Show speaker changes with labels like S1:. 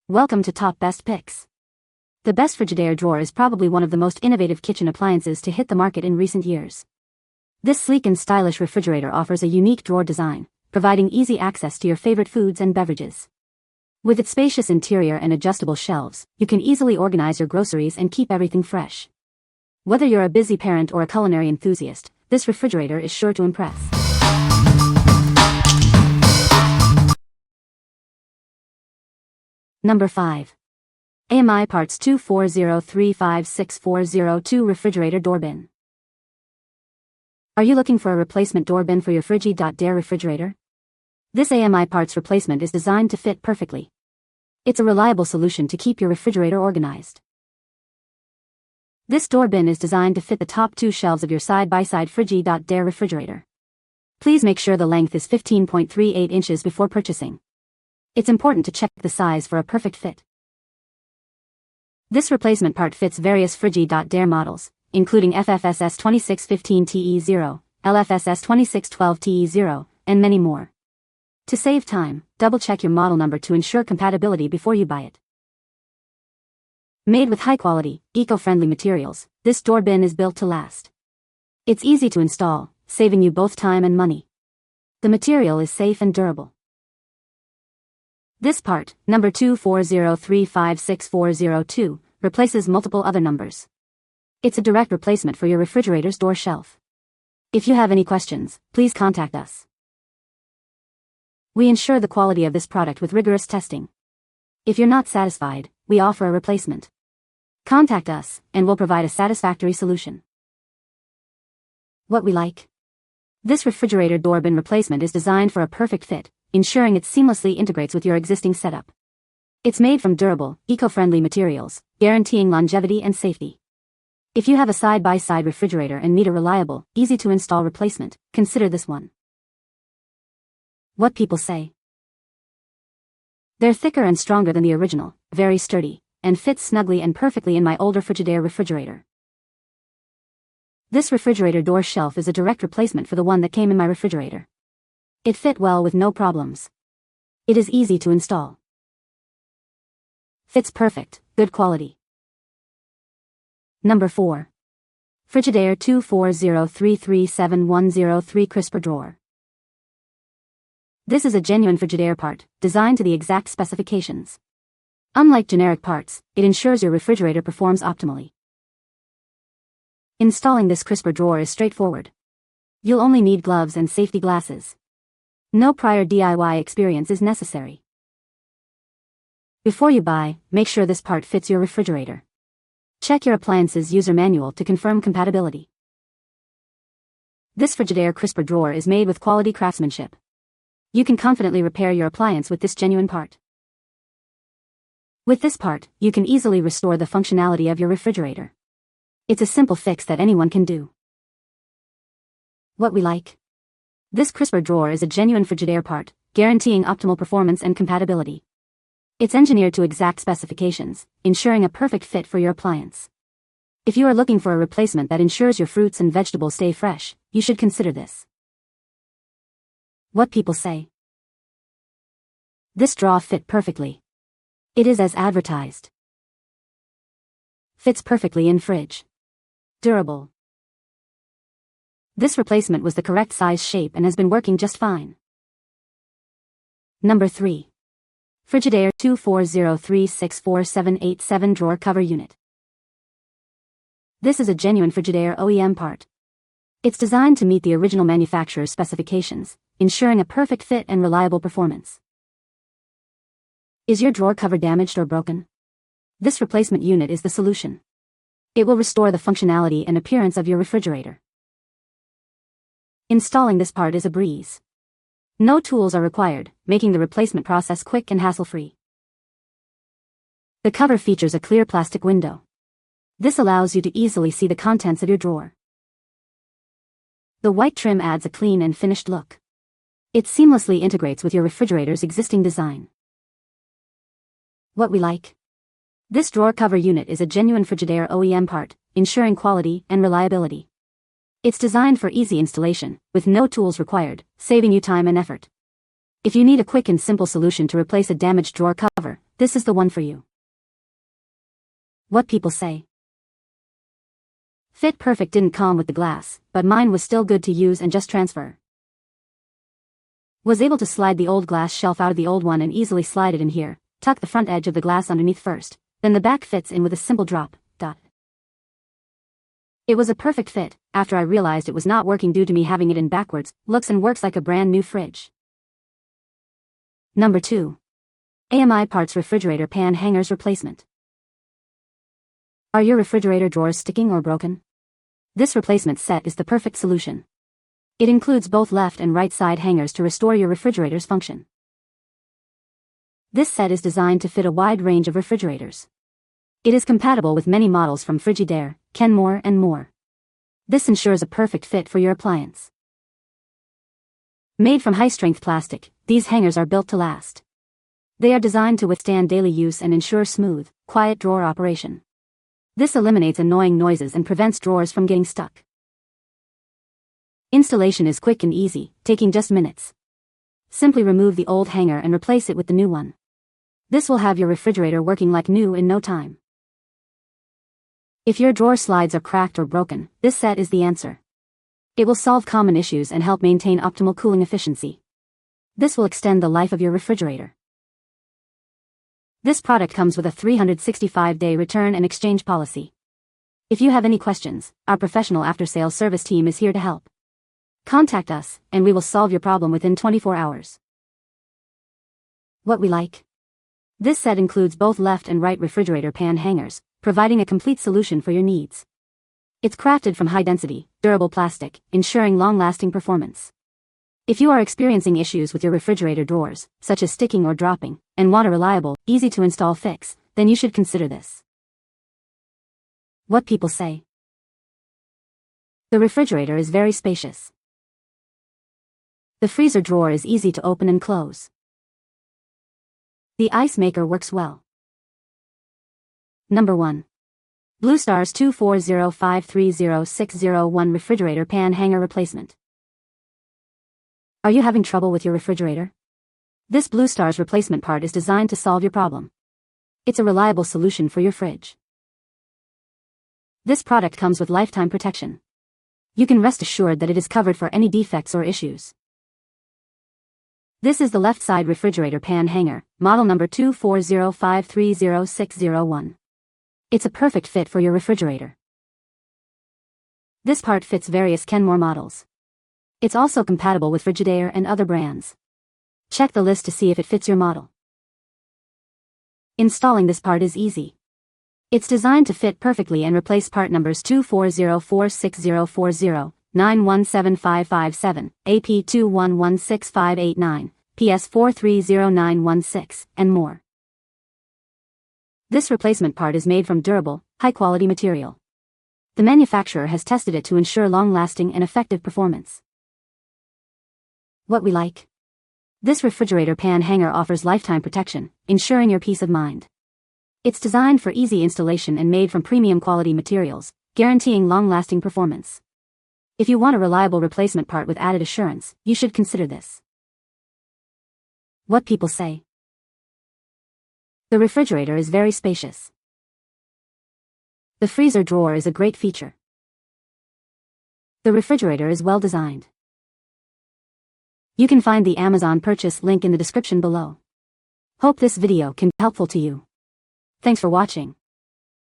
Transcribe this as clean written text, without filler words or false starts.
S1: Welcome to Top Best Picks. The best Frigidaire drawer is probably one of the most innovative kitchen appliances to hit the market in recent years. This sleek and stylish refrigerator offers a unique drawer design, providing easy access to your favorite foods and beverages. With its spacious interior and adjustable shelves, you can easily organize your groceries and keep everything fresh. Whether you're a busy parent or a culinary enthusiast, this refrigerator is sure to impress. Number 5. AMI Parts 240356402 Refrigerator Door Bin. Are you looking for a replacement door bin for your Frigidaire refrigerator? This AMI Parts replacement is designed to fit perfectly. It's a reliable solution to keep your refrigerator organized. This door bin is designed to fit the top two shelves of your side-by-side Frigidaire refrigerator. Please make sure the length is 15.38 inches before purchasing. It's important to check the size for a perfect fit. This replacement part fits various Frigidaire models, including FFSS 2615TE0, LFSS 2612TE0, and many more. To save time, double-check your model number to ensure compatibility before you buy it. Made with high-quality, eco-friendly materials, this door bin is built to last. It's easy to install, saving you both time and money. The material is safe and durable. This part, number 240356402, replaces multiple other numbers. It's a direct replacement for your refrigerator's door shelf. If you have any questions, please contact us. We ensure the quality of this product with rigorous testing. If you're not satisfied, we offer a replacement. Contact us, and we'll provide a satisfactory solution. What we like. This refrigerator door bin replacement is designed for a perfect fit, ensuring it seamlessly integrates with your existing setup. It's made from durable, eco-friendly materials, guaranteeing longevity and safety. If you have a side-by-side refrigerator and need a reliable, easy-to-install replacement, consider this one. What people say. They're thicker and stronger than the original, very sturdy, and fits snugly and perfectly in my older Frigidaire refrigerator. This refrigerator door shelf is a direct replacement for the one that came in my refrigerator. It fit well with no problems. It is easy to install. Fits perfect, good quality. Number 4. Frigidaire 240337103 Crisper Drawer. This is a genuine Frigidaire part, designed to the exact specifications. Unlike generic parts, it ensures your refrigerator performs optimally. Installing this crisper drawer is straightforward. You'll only need gloves and safety glasses. No prior DIY experience is necessary. Before you buy, make sure this part fits your refrigerator. Check your appliance's user manual to confirm compatibility. This Frigidaire crisper drawer is made with quality craftsmanship. You can confidently repair your appliance with this genuine part. With this part, you can easily restore the functionality of your refrigerator. It's a simple fix that anyone can do. What we like. This crisper drawer is a genuine Frigidaire part, guaranteeing optimal performance and compatibility. It's engineered to exact specifications, ensuring a perfect fit for your appliance. If you are looking for a replacement that ensures your fruits and vegetables stay fresh, you should consider this. What people say. This drawer fit perfectly. It is as advertised. Fits perfectly in fridge. Durable. This replacement was the correct size, shape, and has been working just fine. Number 3. Frigidaire 240364787 Drawer Cover Unit. This is a genuine Frigidaire OEM part. It's designed to meet the original manufacturer's specifications, ensuring a perfect fit and reliable performance. Is your drawer cover damaged or broken? This replacement unit is the solution. It will restore the functionality and appearance of your refrigerator. Installing this part is a breeze. No tools are required, making the replacement process quick and hassle-free. The cover features a clear plastic window. This allows you to easily see the contents of your drawer. The white trim adds a clean and finished look. It seamlessly integrates with your refrigerator's existing design. What we like. This drawer cover unit is a genuine Frigidaire OEM part, ensuring quality and reliability. It's designed for easy installation, with no tools required, saving you time and effort. If you need a quick and simple solution to replace a damaged drawer cover, this is the one for you. What people say. Fit Perfect didn't come with the glass, but mine was still good to use and just transfer. Was able to slide the old glass shelf out of the old one and easily slide it in here, tuck the front edge of the glass underneath first, then the back fits in with a simple drop. It was a perfect fit, after I realized it was not working due to me having it in backwards, looks and works like a brand new fridge. Number 2. AMI Parts Refrigerator Pan Hangers Replacement. Are your refrigerator drawers sticking or broken? This replacement set is the perfect solution. It includes both left and right side hangers to restore your refrigerator's function. This set is designed to fit a wide range of refrigerators. It is compatible with many models from Frigidaire, Kenmore and more. This ensures a perfect fit for your appliance. Made from high-strength plastic, these hangers are built to last. They are designed to withstand daily use and ensure smooth, quiet drawer operation. This eliminates annoying noises and prevents drawers from getting stuck. Installation is quick and easy, taking just minutes. Simply remove the old hanger and replace it with the new one. This will have your refrigerator working like new in no time. If your drawer slides are cracked or broken, this set is the answer. It will solve common issues and help maintain optimal cooling efficiency. This will extend the life of your refrigerator. This product comes with a 365-day return and exchange policy. If you have any questions, our professional after-sales service team is here to help. Contact us, and we will solve your problem within 24 hours. What we like. This set includes both left and right refrigerator pan hangers, providing a complete solution for your needs. It's crafted from high-density, durable plastic, ensuring long-lasting performance. If you are experiencing issues with your refrigerator drawers, such as sticking or dropping, and want a reliable, easy-to-install fix, then you should consider this. What people say. The refrigerator is very spacious. The freezer drawer is easy to open and close. The ice maker works well. Number 1. BlueStars 240530601 Refrigerator Pan Hanger Replacement. Are you having trouble with your refrigerator? This BlueStars replacement part is designed to solve your problem. It's a reliable solution for your fridge. This product comes with lifetime protection. You can rest assured that it is covered for any defects or issues. This is the left side refrigerator pan hanger, model number 240530601. It's a perfect fit for your refrigerator. This part fits various Kenmore models. It's also compatible with Frigidaire and other brands. Check the list to see if it fits your model. Installing this part is easy. It's designed to fit perfectly and replace part numbers 240464040, 917557, AP2116589, PS430916, and more. This replacement part is made from durable, high-quality material. The manufacturer has tested it to ensure long-lasting and effective performance. What we like. This refrigerator pan hanger offers lifetime protection, ensuring your peace of mind. It's designed for easy installation and made from premium quality materials, guaranteeing long-lasting performance. If you want a reliable replacement part with added assurance, you should consider this. What people say. The refrigerator is very spacious. The freezer drawer is a great feature. The refrigerator is well designed. You can find the Amazon purchase link in the description below. Hope this video can be helpful to you. Thanks for watching.